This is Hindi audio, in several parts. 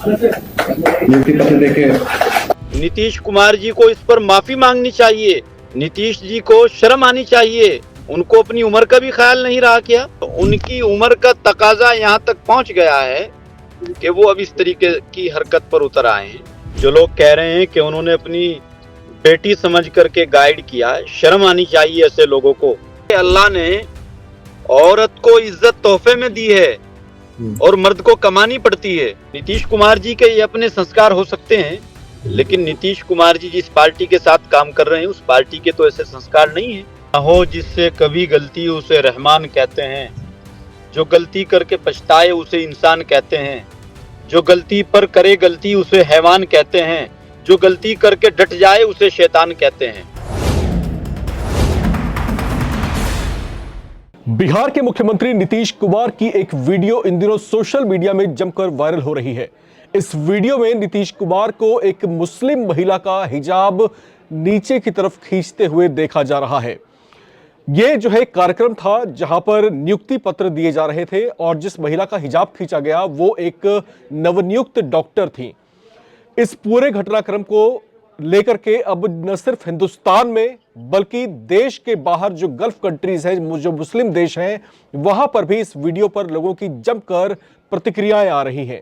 नियुक्ति पत्र देके नीतीश कुमार जी को इस पर माफी मांगनी चाहिए। नीतीश जी को शर्म आनी चाहिए। उनको अपनी उम्र का भी ख्याल नहीं रहा क्या? उनकी उम्र का तकाजा यहाँ तक पहुँच गया है कि वो अब इस तरीके की हरकत पर उतर आए हैं। जो लोग कह रहे हैं कि उन्होंने अपनी बेटी समझ करके गाइड किया, शर्म आनी चाहिए ऐसे लोगों को। अल्लाह ने औरत को इज्जत तोहफे में दी है और मर्द को कमानी पड़ती है। नीतीश कुमार जी के ये अपने संस्कार हो सकते हैं, लेकिन नीतीश कुमार जी जिस पार्टी के साथ काम कर रहे हैं उस पार्टी के तो ऐसे संस्कार नहीं है। हो जिससे कभी गलती उसे रहमान कहते हैं, जो गलती करके पछताए उसे इंसान कहते हैं, जो गलती पर करे गलती उसे हैवान कहते हैं, जो गलती करके डट जाए उसे शैतान कहते हैं। बिहार के मुख्यमंत्री नीतीश कुमार की एक वीडियो इन दिनों सोशल मीडिया में जमकर वायरल हो रही है। इस वीडियो में नीतीश कुमार को एक मुस्लिम महिला का हिजाब नीचे की तरफ खींचते हुए देखा जा रहा है। यह जो है कार्यक्रम था जहां पर नियुक्ति पत्र दिए जा रहे थे और जिस महिला का हिजाब खींचा गया वो एक नवनियुक्त डॉक्टर थी। इस पूरे घटनाक्रम को लेकर के अब न सिर्फ हिंदुस्तान में बल्कि देश के बाहर जो गल्फ कंट्रीज हैं, जो मुस्लिम देश हैं, वहां पर भी इस वीडियो पर लोगों की जमकर प्रतिक्रियाएं आ रही हैं।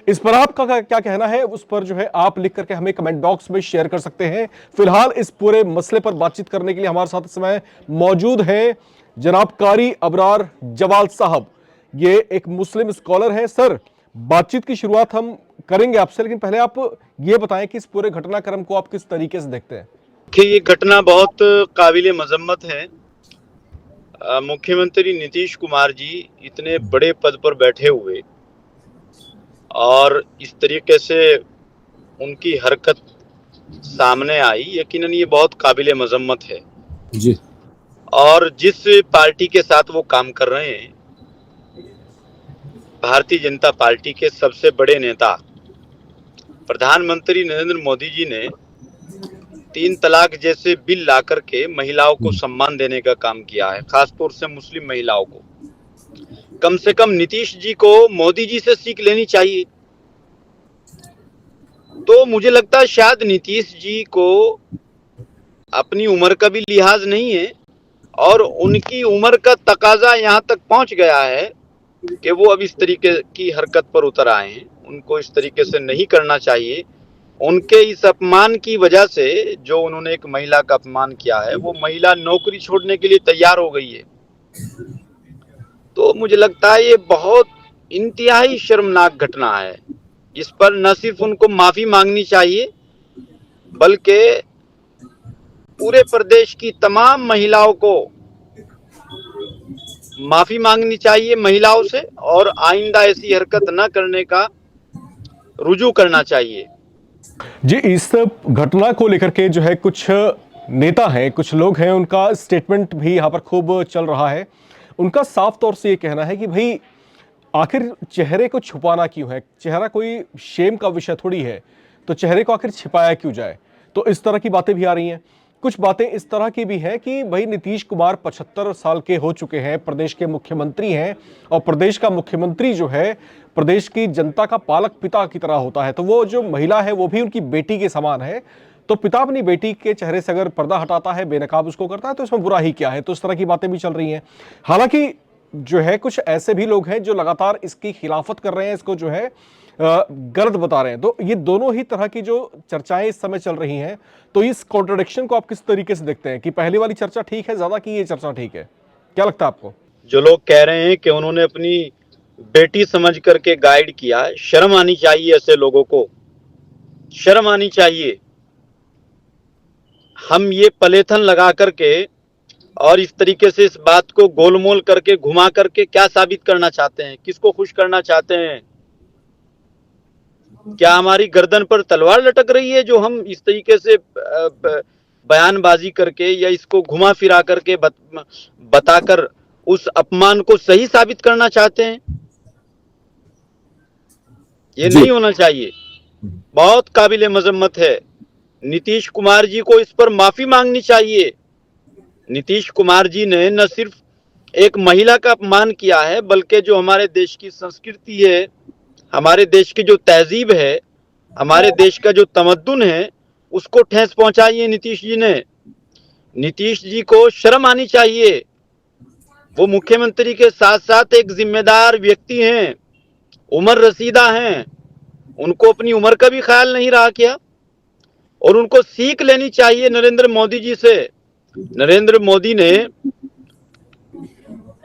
इस पर आपका क्या कहना है उस पर जो है आप लिख करके हमें कमेंट बॉक्स में शेयर कर सकते हैं। फिलहाल इस पूरे मसले पर बातचीत करने के लिए हमारे साथ इस समय मौजूद हैं जनाब कारी अबरार जवाल साहब। ये एक मुस्लिम स्कॉलर हैं। सर, बातचीत की शुरुआत हम करेंगे आपसे, लेकिन पहले आप ये बताएं कि इस पूरे घटनाक्रम को आप किस तरीके से देखते हैं। ये घटना बहुत काबिले मजम्मत है। मुख्यमंत्री नीतीश कुमार जी इतने बड़े पद पर बैठे हुए और इस तरीके से उनकी हरकत सामने आई, यकीनन ये बहुत काबिले मजम्मत है जी। और जिस पार्टी के साथ वो काम कर रहे हैं, भारतीय जनता पार्टी के सबसे बड़े नेता प्रधानमंत्री नरेंद्र मोदी जी ने 3 तलाक जैसे बिल ला करके महिलाओं को सम्मान देने का काम किया है, खासतौर से मुस्लिम महिलाओं को। कम से कम नीतीश जी को मोदी जी से सीख लेनी चाहिए। तो मुझे लगता है शायद नीतीश जी को अपनी उम्र का भी लिहाज नहीं है और उनकी उम्र का तकाजा यहाँ तक पहुँच गया है कि वो अब इस तरीके की हरकत पर उतर आए हैं। उनको इस तरीके से नहीं करना चाहिए। उनके इस अपमान की वजह से, जो उन्होंने एक महिला का अपमान किया है, वो महिला नौकरी छोड़ने के लिए तैयार हो गई है। तो मुझे लगता है ये बहुत इंतहाई शर्मनाक घटना है। इस पर न सिर्फ उनको माफी मांगनी चाहिए बल्कि पूरे प्रदेश की तमाम महिलाओं को माफी मांगनी चाहिए महिलाओं से और आइंदा ऐसी हरकत न करने का रुजू करना चाहिए। जी, इस घटना को लेकर के जो है कुछ नेता हैं, कुछ लोग हैं, उनका स्टेटमेंट भी यहाँ पर खूब चल रहा है। उनका साफ तौर से ये कहना है कि भाई आखिर चेहरे को छुपाना क्यों है? चेहरा कोई शेम का विषय थोड़ी है, तो चेहरे को आखिर छिपाया क्यों जाए? तो इस तरह की बातें भी आ रही हैं। कुछ बातें इस तरह की भी हैं कि भाई नीतीश कुमार 75 साल के हो चुके हैं, प्रदेश के मुख्यमंत्री हैं और प्रदेश का मुख्यमंत्री जो है प्रदेश की जनता का पालक पिता की तरह होता है। तो वो जो महिला है वो भी उनकी बेटी के समान है। तो पिता अपनी बेटी के चेहरे से अगर पर्दा हटाता है, बेनकाब उसको करता है, तो इसमें बुरा ही क्या है? तो इस तरह की बातें भी चल रही हैं। हालांकि जो है कुछ ऐसे भी लोग हैं जो लगातार इसकी खिलाफत कर रहे हैं, इसको जो है गलत बता रहे हैं। तो ये दोनों ही तरह की जो चर्चाएं इस समय चल रही हैं, तो इस कॉन्ट्रडिक्शन को आप किस तरीके से देखते हैं कि पहले वाली चर्चा ठीक है ज्यादा कि ये चर्चा ठीक है? क्या लगता है आपको? जो लोग कह रहे हैं कि उन्होंने अपनी बेटी समझ करके गाइड किया, शर्म आनी चाहिए ऐसे लोगों को, शर्म आनी चाहिए। हम ये पलेथन लगा करके और इस तरीके से इस बात को गोलमोल करके घुमा करके क्या साबित करना चाहते हैं? किसको खुश करना चाहते हैं? क्या हमारी गर्दन पर तलवार लटक रही है जो हम इस तरीके से बयानबाजी करके या इसको घुमा फिरा करके बताकर उस अपमान को सही साबित करना चाहते हैं? ये नहीं होना चाहिए। बहुत काबिले मजम्मत है। नीतीश कुमार जी को इस पर माफी मांगनी चाहिए। नीतीश कुमार जी ने न सिर्फ एक महिला का अपमान किया है बल्कि जो हमारे देश की संस्कृति है, हमारे देश की जो तहजीब है, हमारे देश का जो तमद्दुन है, उसको ठेस पहुंचाई है नीतीश जी ने। नीतीश जी को शर्म आनी चाहिए। वो मुख्यमंत्री के साथ साथ एक जिम्मेदार व्यक्ति हैं, उम्र रसीदा हैं। उनको अपनी उम्र का भी ख्याल नहीं रहा क्या? और उनको सीख लेनी चाहिए नरेंद्र मोदी जी से। नरेंद्र मोदी ने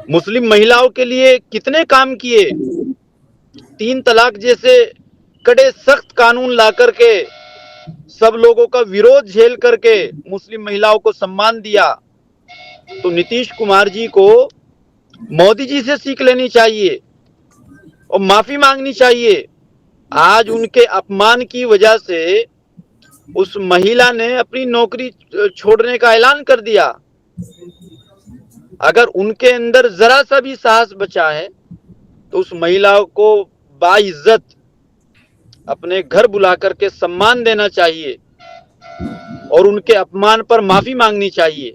मुस्लिम महिलाओं के लिए कितने काम किए। 3 तलाक जैसे कड़े सख्त कानून ला करके, सब लोगों का विरोध झेल करके मुस्लिम महिलाओं को सम्मान दिया। तो नीतीश कुमार जी को मोदी जी से सीख लेनी चाहिए और माफी मांगनी चाहिए। आज उनके अपमान की वजह से उस महिला ने अपनी नौकरी छोड़ने का ऐलान कर दिया। अगर उनके अंदर जरा सा भी साहस बचा है तो उस महिला को बाइज्जत अपने घर बुला करके सम्मान देना चाहिए और उनके अपमान पर माफी मांगनी चाहिए।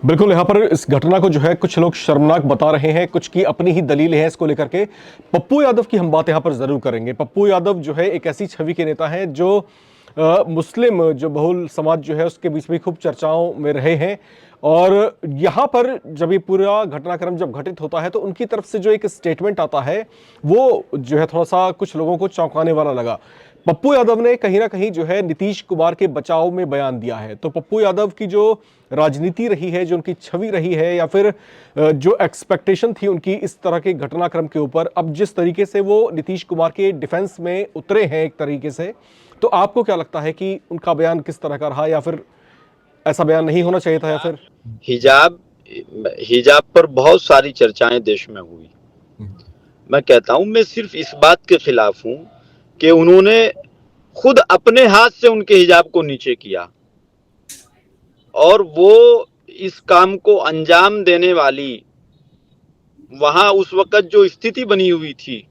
बिल्कुल, यहाँ पर इस घटना को जो है कुछ लोग शर्मनाक बता रहे हैं, कुछ की अपनी ही दलील है इसको लेकर के। पप्पू यादव की हम बात यहाँ पर जरूर करेंगे। पप्पू यादव जो है एक ऐसी छवि के नेता हैं जो मुस्लिम जो बहुल समाज जो है उसके बीच में खूब चर्चाओं में रहे हैं। और यहाँ पर जब ये पूरा घटनाक्रम जब घटित होता है तो उनकी तरफ से जो एक स्टेटमेंट आता है वो जो है थोड़ा सा कुछ लोगों को चौंकाने वाला लगा। पप्पू यादव ने कहीं ना कहीं जो है नीतीश कुमार के बचाव में बयान दिया है। तो पप्पू यादव की जो राजनीति रही है, जो उनकी छवि रही है, या फिर जो एक्सपेक्टेशन थी उनकी इस तरह के घटनाक्रम के ऊपर, अब जिस तरीके से वो नीतीश कुमार के डिफेंस में उतरे हैं एक तरीके से, तो आपको क्या लगता है कि उनका बयान किस तरह का रहा, या फिर ऐसा बयान नहीं होना चाहिए था, या फिर हिजाब पर बहुत सारी चर्चाएं देश में हुई। मैं कहता हूं, मैं सिर्फ इस बात के खिलाफ हूं कि उन्होंने खुद अपने हाथ से उनके हिजाब को नीचे किया और वो इस काम को अंजाम देने वाली वहां उस वक्त जो स्थिति बनी हुई थी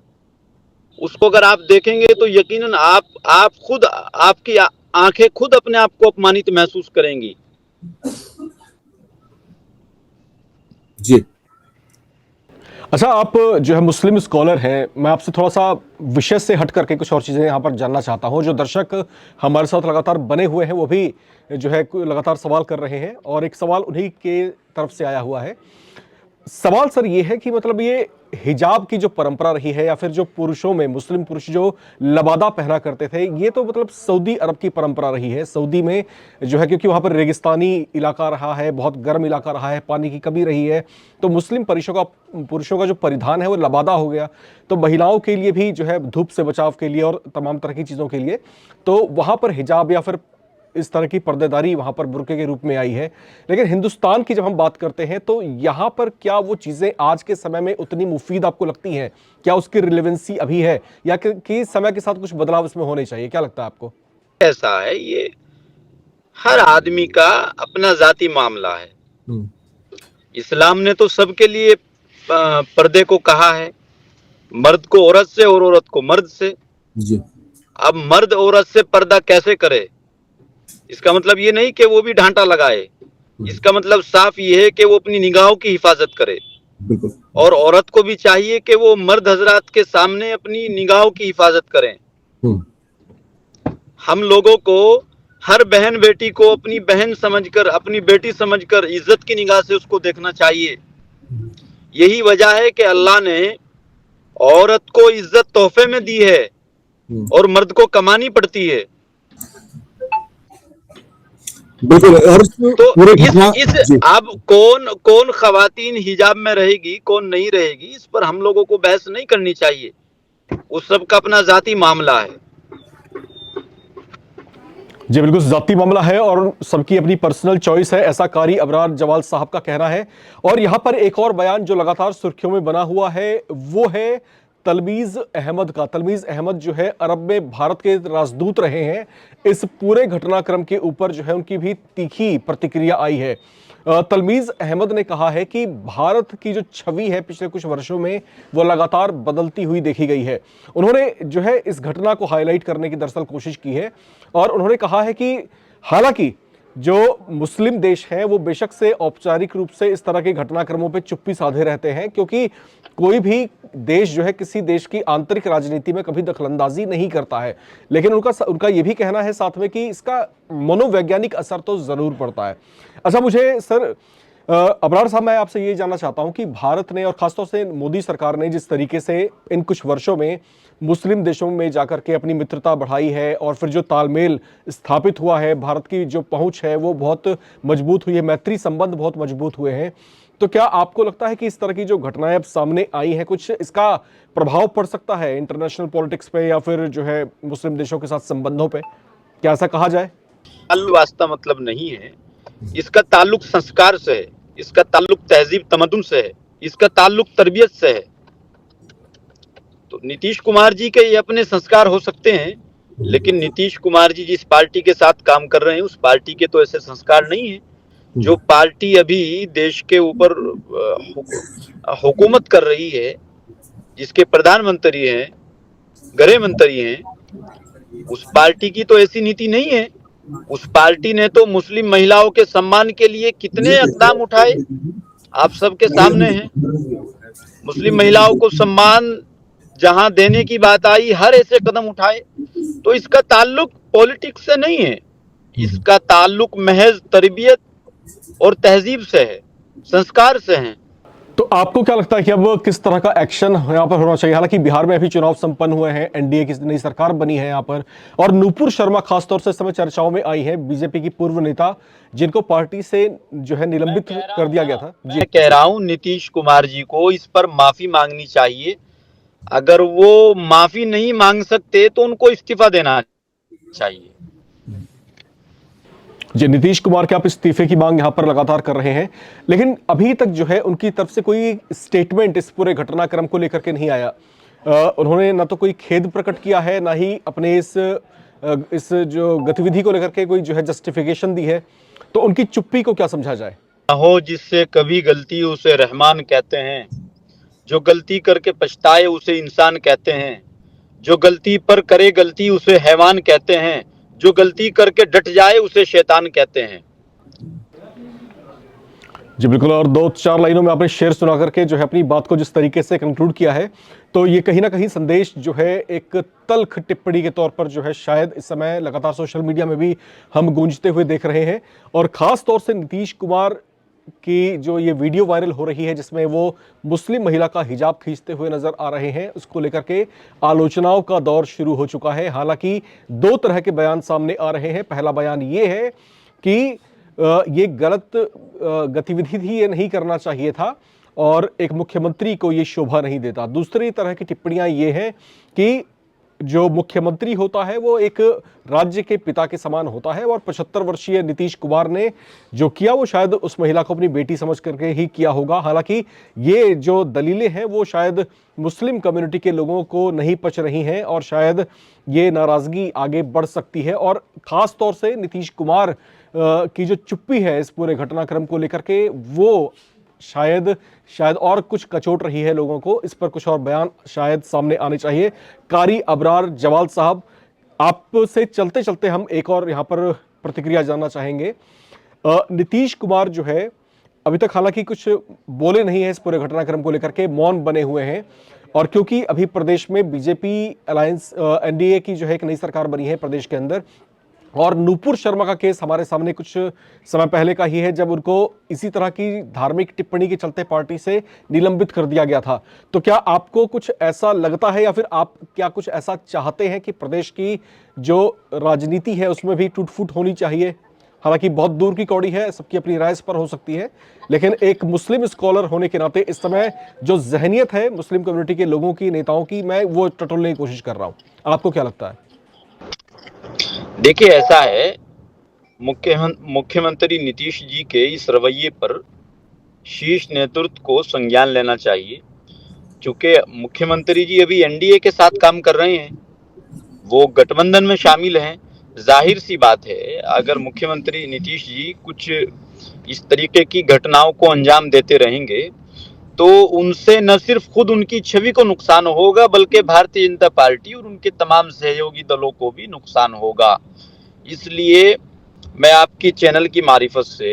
उसको अगर आप देखेंगे तो यकीनन आप खुद, आपकी आंखें खुद अपने आप को अपमानित महसूस करेंगी। जी। अच्छा, आप जो है मुस्लिम स्कॉलर हैं, मैं आपसे थोड़ा सा विषय से हट करके कुछ और चीज़ें यहाँ पर जानना चाहता हूँ। जो दर्शक हमारे साथ लगातार बने हुए हैं वो भी जो है लगातार सवाल कर रहे हैं, और एक सवाल उन्हीं के तरफ से आया हुआ है। सवाल सर ये है कि मतलब ये हिजाब की जो परंपरा रही है, या फिर जो पुरुषों में मुस्लिम पुरुष जो लबादा पहना करते थे, ये तो मतलब सऊदी अरब की परंपरा रही है। सऊदी में जो है, क्योंकि वहां पर रेगिस्तानी इलाका रहा है, बहुत गर्म इलाका रहा है, पानी की कमी रही है, तो मुस्लिम पुरुषों का जो परिधान है वो लबादा हो गया। तो महिलाओं के लिए भी जो है धूप से बचाव के लिए और तमाम तरह की चीज़ों के लिए तो वहां पर हिजाब या फिर इस तरह की पर्देदारी वहां पर बुर्के के रूप में आई है। लेकिन हिंदुस्तान की जब हम बात करते हैं तो यहां पर क्या वो चीजें आज के समय में उतनी मुफीद आपको लगती हैं? क्या उसकी रिलेवेंसी अभी है, या कि समय के साथ कुछ बदलाव इसमें होने चाहिए? क्या लगता है आपको? ऐसा है, ये हर आदमी का अपना जाती मामला है। इस्लाम ने तो सबके लिए पर्दे को कहा है, मर्द को औरत से और औरत को मर्द से। जी। अब मर्द औरत से पर्दा कैसे करे, इसका मतलब ये नहीं कि वो भी ढांटा लगाए। इसका मतलब साफ ये है कि वो अपनी निगाहों की हिफाजत करे। बिल्कुल। और औरत को भी चाहिए कि वो मर्द हजरात के सामने अपनी निगाहों की हिफाजत करें। हम लोगों को हर बहन बेटी को अपनी बहन समझकर, अपनी बेटी समझकर इज्जत की निगाह से उसको देखना चाहिए। यही वजह है कि अल्लाह ने औरत को इज्जत तोहफे में दी है और मर्द को कमानी पड़ती है। बिल्कुल। और तो इस अब कौन खवातीन हिजाब में रहेगी, कौन नहीं रहेगी, इस पर हम लोगों को बहस नहीं करनी चाहिए। उस सब का अपना जाती मामला है। जी बिल्कुल, जाती मामला है और सबकी अपनी पर्सनल चॉइस है, ऐसा कारी अबरार जवाल साहब का कहना है। और यहां पर एक और बयान जो लगातार सुर्खियों में बना हुआ है वो है तलमीज अहमद का। तलमीज अहमद जो है अरब में भारत के राजदूत रहे हैं। इस पूरे घटनाक्रम के ऊपर जो है उनकी भी तीखी प्रतिक्रिया आई है। तलमीज अहमद ने कहा है कि भारत की जो छवि है पिछले कुछ वर्षों में वो लगातार बदलती हुई देखी गई है। उन्होंने जो है इस घटना को हाईलाइट करने की दरअसल कोशिश की है, और उन्होंने कहा है कि हालांकि जो मुस्लिम देश हैं वो बेशक से औपचारिक रूप से इस तरह के घटनाक्रमों पे चुप्पी साधे रहते हैं, क्योंकि कोई भी देश जो है किसी देश की आंतरिक राजनीति में कभी दखलंदाजी नहीं करता है। लेकिन उनका ये भी कहना है साथ में कि इसका मनोवैज्ञानिक असर तो जरूर पड़ता है। अच्छा, मुझे सर अबरार साहब, मैं आपसे ये जानना चाहता हूं कि भारत ने और खासतौर से मोदी सरकार ने जिस तरीके से इन कुछ वर्षों में मुस्लिम देशों में जाकर के अपनी मित्रता बढ़ाई है और फिर जो तालमेल स्थापित हुआ है, भारत की जो पहुंच है वो बहुत मजबूत हुई है, मैत्री संबंध बहुत मजबूत हुए हैं, तो क्या आपको लगता है कि इस तरह की जो घटनाएं अब सामने आई हैं, कुछ इसका प्रभाव पड़ सकता है इंटरनेशनल पॉलिटिक्स पे या फिर जो है मुस्लिम देशों के साथ संबंधों पे? क्या ऐसा कहा जाए? वास्ता मतलब नहीं है, इसका ताल्लुक संस्कार से है, इसका ताल्लुक तहजीब तमद्दुन से है, इसका ताल्लुक तरबियत से है। तो नीतीश कुमार जी के ये अपने संस्कार हो सकते हैं, लेकिन नीतीश कुमार जी जिस पार्टी के साथ काम कर रहे हैं उस पार्टी के तो ऐसे संस्कार नहीं है। जो पार्टी अभी देश के ऊपर हुकूमत कर रही है, जिसके प्रधानमंत्री हैं, गृह मंत्री हैं, उस पार्टी की तो ऐसी नीति नहीं है। उस पार्टी ने तो मुस्लिम महिलाओं के सम्मान के लिए कितने इकदाम उठाए, आप सबके सामने हैं। मुस्लिम महिलाओं को सम्मान जहां देने की बात आई, हर ऐसे कदम उठाए। तो इसका ताल्लुक पॉलिटिक्स से नहीं है, इसका ताल्लुक महज तरबियत और तहजीब से है, संस्कार से है। तो आपको क्या लगता है कि अब किस तरह का एक्शन यहाँ पर होना चाहिए? हालांकि बिहार में अभी चुनाव संपन्न हुए हैं, एनडीए की नई सरकार बनी है यहाँ पर, और नूपुर शर्मा खासतौर से इस समय चर्चाओं में आई है, बीजेपी की पूर्व नेता, जिनको पार्टी से जो है निलंबित कर दिया गया था। मैं कह रहा हूँ नीतीश कुमार जी को इस पर माफी मांगनी चाहिए। अगर वो माफी नहीं मांग सकते तो उनको इस्तीफा देना चाहिए। जी, नीतीश कुमार के आप इस्तीफे की मांग यहां पर लगातार कर रहे हैं, लेकिन अभी तक जो है उनकी तरफ से कोई स्टेटमेंट इस पूरे घटनाक्रम को लेकर के नहीं आया। उन्होंने ना तो कोई खेद प्रकट किया है, ना ही अपने इस जो गतिविधि को लेकर के कोई जो है जस्टिफिकेशन दी है। तो उनकी चुप्पी को क्या समझा जाए? हो जिससे कभी गलती उसे रहमान कहते हैं, जो गलती करके पछताए उसे इंसान कहते हैं, जो गलती पर करे गलती उसे हैवान कहते हैं, जो गलती करके डट जाए उसे शैतान कहते हैं। जी बिल्कुल, और 2-4 लाइनों में आपने शेर सुना करके जो है अपनी बात को जिस तरीके से कंक्लूड किया है, तो ये कहीं ना कहीं संदेश जो है एक तल्ख टिप्पणी के तौर पर जो है शायद इस समय लगातार सोशल मीडिया में भी हम गूंजते हुए देख रहे हैं। और खास तौर से नीतीश कुमार की जो ये वीडियो वायरल हो रही है जिसमें वो मुस्लिम महिला का हिजाब खींचते हुए नजर आ रहे हैं, उसको लेकर के आलोचनाओं का दौर शुरू हो चुका है। हालांकि 2 तरह के बयान सामने आ रहे हैं। पहला बयान ये है कि ये गलत गतिविधि थी, ये नहीं करना चाहिए था और एक मुख्यमंत्री को ये शोभा नहीं देता। दूसरी तरह की टिप्पणियां ये हैं कि जो मुख्यमंत्री होता है वो एक राज्य के पिता के समान होता है, और 75 वर्षीय नीतीश कुमार ने जो किया वो शायद उस महिला को अपनी बेटी समझ करके ही किया होगा। हालांकि ये जो दलीलें हैं वो शायद मुस्लिम कम्युनिटी के लोगों को नहीं पच रही हैं और शायद ये नाराजगी आगे बढ़ सकती है। और खास तौर से नीतीश कुमार की जो चुप्पी है इस पूरे घटनाक्रम को लेकर के, वो शायद और कुछ कचोट रही है लोगों को। इस पर कुछ और बयान शायद सामने आने चाहिए। कारी अबरार जवाल साहब, आपसे चलते चलते हम एक और यहाँ पर प्रतिक्रिया जानना चाहेंगे। नीतीश कुमार जो है अभी तक हालांकि कुछ बोले नहीं है इस पूरे घटनाक्रम को लेकर के, मौन बने हुए हैं। और क्योंकि अभी प्रदेश में बीजेपी अलायंस एनडीए की जो है एक नई सरकार बनी है प्रदेश के अंदर, और नूपुर शर्मा का केस हमारे सामने कुछ समय पहले का ही है जब उनको इसी तरह की धार्मिक टिप्पणी के चलते पार्टी से निलंबित कर दिया गया था। तो क्या आपको कुछ ऐसा लगता है या फिर आप क्या कुछ ऐसा चाहते हैं कि प्रदेश की जो राजनीति है उसमें भी टूट-फूट होनी चाहिए? हालांकि बहुत दूर की कौड़ी है, सबकी अपनी राय इस पर हो सकती है, लेकिन एक मुस्लिम स्कॉलर होने के नाते इस समय जो जहनियत है मुस्लिम कम्युनिटी के लोगों की, नेताओं की, मैं वो टटोलने की कोशिश कर रहा हूँ। आपको क्या लगता है? देखिए, ऐसा है, मुख्यमंत्री नीतीश जी के इस रवैये पर शीर्ष नेतृत्व को संज्ञान लेना चाहिए। क्योंकि मुख्यमंत्री जी अभी एनडीए के साथ काम कर रहे हैं, वो गठबंधन में शामिल हैं। जाहिर सी बात है, अगर मुख्यमंत्री नीतीश जी कुछ इस तरीके की घटनाओं को अंजाम देते रहेंगे तो उनसे न सिर्फ खुद उनकी छवि को नुकसान होगा, बल्कि भारतीय जनता पार्टी और उनके तमाम सहयोगी दलों को भी नुकसान होगा। इसलिए मैं आपकी चैनल की मारिफत से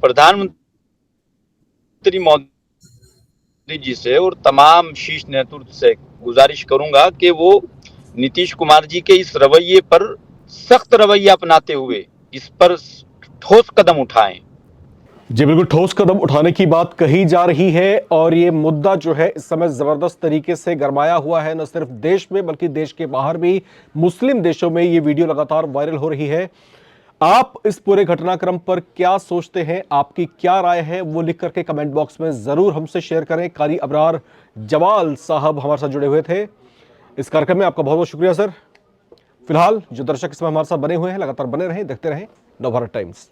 प्रधानमंत्री मोदी जी से और तमाम शीर्ष नेतृत्व से गुजारिश करूंगा कि वो नीतीश कुमार जी के इस रवैये पर सख्त रवैया अपनाते हुए इस पर ठोस कदम उठाएं। जी बिल्कुल, ठोस कदम उठाने की बात कही जा रही है और ये मुद्दा जो है इस समय जबरदस्त तरीके से गरमाया हुआ है, न सिर्फ देश में बल्कि देश के बाहर भी मुस्लिम देशों में ये वीडियो लगातार वायरल हो रही है। आप इस पूरे घटनाक्रम पर क्या सोचते हैं, आपकी क्या राय है, वो लिख करके कमेंट बॉक्स में जरूर हमसे शेयर करें। कारी अबरार जवाल साहब हमारे साथ जुड़े हुए थे इस कार्यक्रम में, आपका बहुत बहुत शुक्रिया सर। फिलहाल जो दर्शक इसमें हमारे साथ बने हुए हैं लगातार बने रहें, देखते रहें नवभारत टाइम्स।